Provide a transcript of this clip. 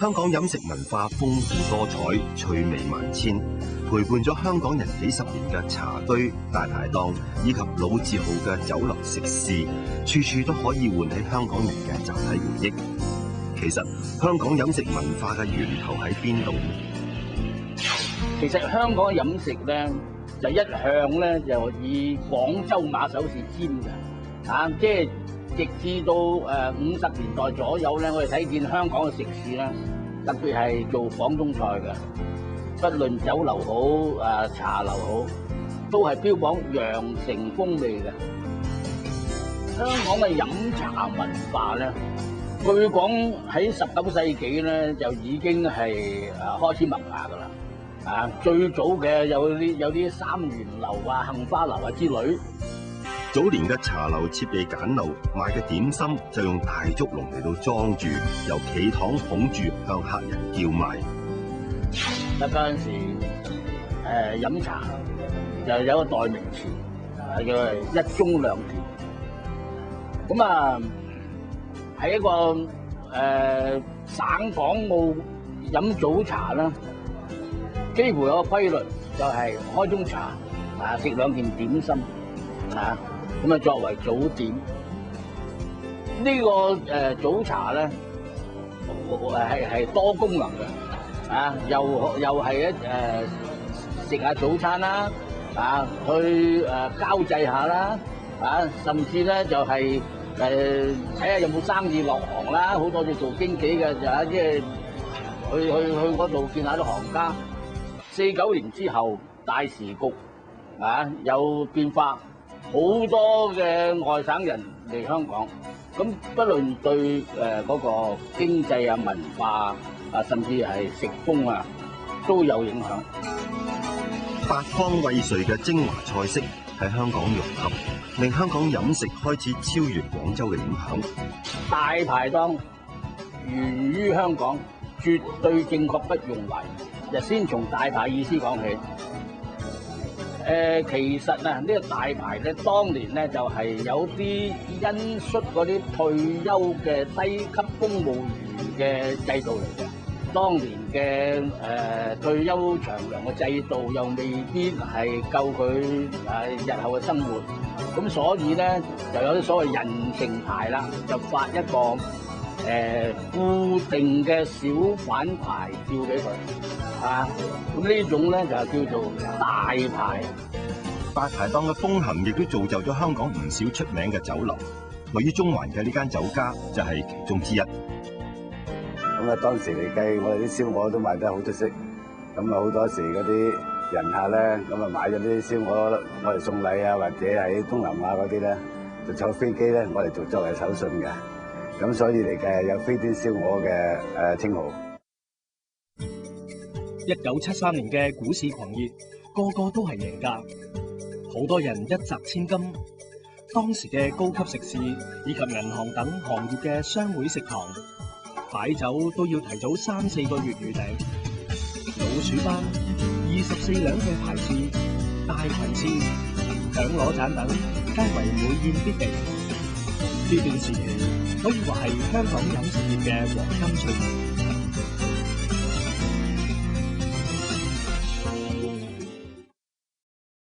香港飲食文化豐富多彩、趣味萬千，陪伴咗香港人幾十年嘅茶堆、大排檔以及老字號嘅酒樓食肆，處處都可以喚起香港人嘅集體回憶。其實香港飲食文化嘅源頭喺邊度？其實香港嘅飲食咧，就一向咧就以廣州馬首是瞻嘅，即係直至到50年代左右咧，我哋睇見香港嘅食肆咧，特別係做廣東菜嘅，不論酒樓好茶樓好，都係標榜羊城風味嘅。香港嘅飲茶文化咧，據講喺19世紀咧就已經係開始萌芽㗎啦。最早嘅有啲三元樓杏花樓之類。早年嘅茶樓設備簡陋，賣嘅點心就用大竹籠嚟到裝住，由企堂捧住向客人叫賣。嗰陣時飲茶就有個代名詞，叫一盅兩甜。咁喺一個省港澳飲早茶啦，幾乎有個規律，就係開盅茶食兩件點心咁作為早點。呢個早茶咧係多功能嘅又係食下早餐啦去交際下啦甚至咧就係睇下有冇生意落行啦。好多做經紀嘅就即係去嗰度見下啲行家。49年之後，大時局有變化，好多嘅外省人嚟香港，咁不論對嗰個經濟文化甚至係食風都有影響。八方位瑞嘅精華菜式喺香港融合，令香港飲食開始超越廣州嘅影響。大排檔源於香港，絕對正確，不容懷疑。就先從大排意思講起。其實呢個大排咧，當年咧就係有啲因恤嗰啲退休嘅低級公務員嘅制度嚟嘅。當年嘅退休長糧嘅制度又未必係夠佢日後嘅生活，咁所以咧就有啲所謂人情牌啦，就發一個固定嘅小販牌照俾佢咁呢種咧就叫做大排。大排檔嘅風行亦都造就咗香港唔少出名嘅酒樓，位於中環嘅呢間酒家就係其中之一。咁當時嚟計，我哋啲燒鵝都賣得好出色。咁好多時嗰啲人客咧，咁買咗啲燒鵝，我哋送禮或者喺東南亞嗰啲咧，就坐飛機咧，我哋就作為手信嘅。咁所以嚟計有飛天燒鵝嘅稱號。1973年嘅股市狂熱，個個都係贏家，好多人一擲千金。當時嘅高級食肆以及銀行等行業嘅商會食堂，擺酒都要提早3-4個月預訂。老鼠斑、24兩嘅排翅、大裙翅、響螺盞等，皆為每宴必備。呢段時期可以話係香港飲食業嘅黃金歲月。